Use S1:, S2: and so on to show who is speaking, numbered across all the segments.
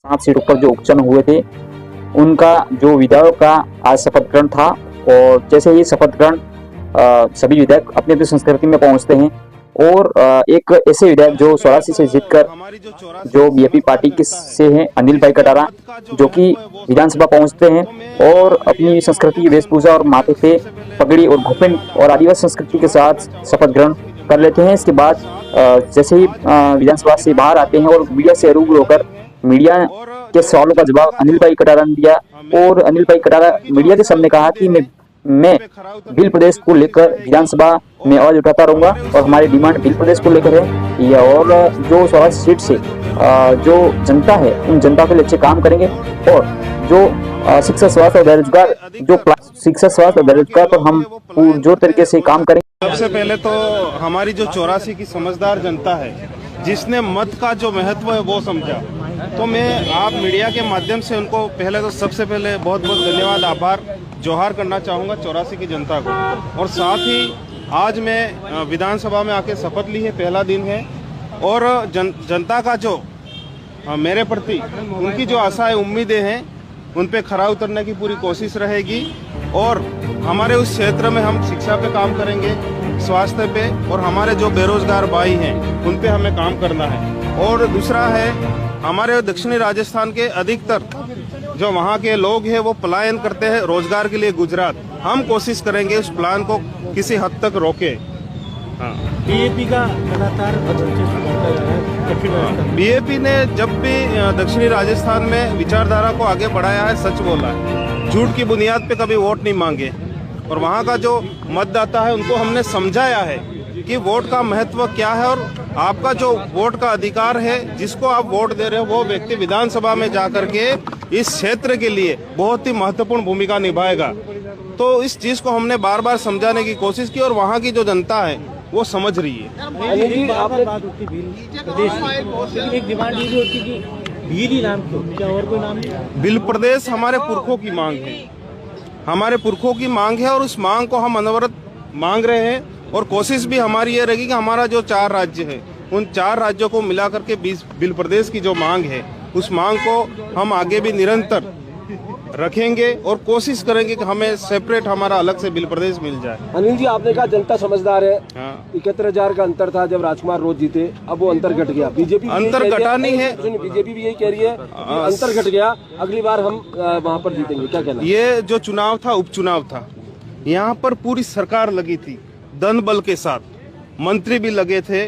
S1: 7 सीटों पर जो उपचुनाव हुए थे उनका जो विधायक का आज शपथ ग्रहण था। और जैसे ही शपथ ग्रहण सभी विधायक अपनी अपनी संस्कृति में पहुंचते हैं और एक ऐसे विधायक जो 84 से जीतकर जो बीजेपी पार्टी के से हैं अनिल भाई कटारा, जो कि विधानसभा पहुंचते हैं और अपनी संस्कृति की वेशभूषा और माथे पे पगड़ी और घुंघट और आदिवासी संस्कृति के साथ शपथ ग्रहण कर लेते हैं। इसके बाद जैसे ही विधानसभा से बाहर आते हैं और मीडिया से रूबरू होकर मीडिया के सवालों का जवाब अनिल भाई कटारा ने दिया। और अनिल भाई कटारा मीडिया के सामने कहा कि मैं भील प्रदेश को लेकर विधानसभा में आवाज उठाता रहूंगा और हमारी डिमांड भील प्रदेश को लेकर है ये। और जो 16 सीट से जो जनता है उन जनता के लिए अच्छे काम करेंगे। और जो शिक्षा स्वास्थ्य और बेरोजगार जो शिक्षा स्वास्थ्य और बेरोजगार पर हम पुरजोर तरीके से काम करेंगे।
S2: सबसे पहले तो हमारी जो 84 की समझदार जनता है जिसने मत का जो महत्व है वो समझा, तो मैं आप मीडिया के माध्यम से उनको पहले तो सबसे पहले बहुत बहुत धन्यवाद आभार जोहार करना चाहूँगा 84 की जनता को। और साथ ही आज मैं विधानसभा में आके शपथ ली है, पहला दिन है। और जनता का जो मेरे प्रति उनकी जो आशाएं उम्मीदें हैं उन पे खरा उतरने की पूरी कोशिश रहेगी। और हमारे उस क्षेत्र में हम शिक्षा पे काम करेंगे, स्वास्थ्य पे, और हमारे जो बेरोजगार भाई हैं उन पे हमें काम करना है। और दूसरा है हमारे दक्षिणी राजस्थान के अधिकतर जो वहाँ के लोग हैं वो पलायन करते हैं रोजगार के लिए गुजरात। हम कोशिश करेंगे उस प्लान को किसी हद तक रोके। हाँ,
S3: बीजेपी का लगातार
S2: बीजेपी ने जब भी दक्षिणी राजस्थान में विचारधारा को आगे बढ़ाया है, सच बोला है, झूठ की बुनियाद पे कभी वोट नहीं मांगे। और वहाँ का जो मतदाता है उनको हमने समझाया है कि वोट का महत्व क्या है और आपका जो वोट का अधिकार है, जिसको आप वोट दे रहे हो वो व्यक्ति विधानसभा में जाकर के इस क्षेत्र के लिए बहुत ही महत्वपूर्ण भूमिका निभाएगा। तो इस चीज को हमने बार बार समझाने की कोशिश की और वहाँ की जो जनता है वो समझ रही है।
S3: एक डिमांड ये भी होती कि भील ही नाम क्यों, क्या और कोई नाम नहीं?
S2: भील प्रदेश हमारे पुरखों की मांग है, हमारे पुरखों की मांग है और उस मांग को हम अनवरत मांग रहे हैं। और कोशिश भी हमारी ये रहेगी कि हमारा जो 4 राज्य है उन 4 राज्यों को मिला करके भील प्रदेश की जो मांग है उस मांग को हम आगे भी निरंतर रखेंगे और कोशिश करेंगे कि हमें सेपरेट हमारा अलग से भील प्रदेश मिल जाए।
S4: अनिल जी, आपने कहा जनता समझदार है।
S2: हाँ।
S4: 71,000 का अंतर था जब राजकुमार रोज जीते, अब वो अंतर घट गया। बीजेपी
S2: अंतर घटा नहीं है,
S4: बीजेपी भी यही कह रही है अंतर घट गया, अगली बार हम वहाँ पर जीतेंगे। क्या कहना?
S2: ये जो चुनाव था उपचुनाव था, यहाँ पर पूरी सरकार लगी थी धन बल के साथ, मंत्री भी लगे थे।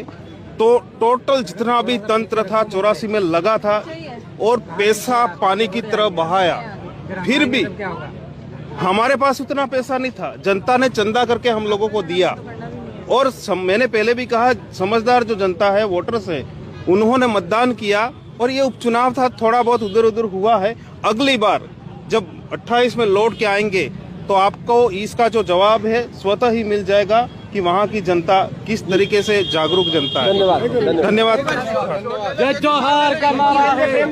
S2: तो टोटल जितना भी तंत्र था 84 में लगा था और पैसा पानी की तरह बहाया। फिर भी हमारे पास उतना पैसा नहीं था, जनता ने चंदा करके हम लोगों को दिया। और मैंने पहले भी कहा समझदार जो जनता है, वोटर्स है, उन्होंने मतदान किया। और ये उपचुनाव था, थोड़ा बहुत उधर उधर हुआ है। अगली बार जब 28 में लौट के आएंगे तो आपको इसका जो जवाब है स्वतः ही मिल जाएगा कि वहाँ की जनता किस तरीके से जागरूक जनता है। धन्यवाद।
S3: जय जोहार का नारा है।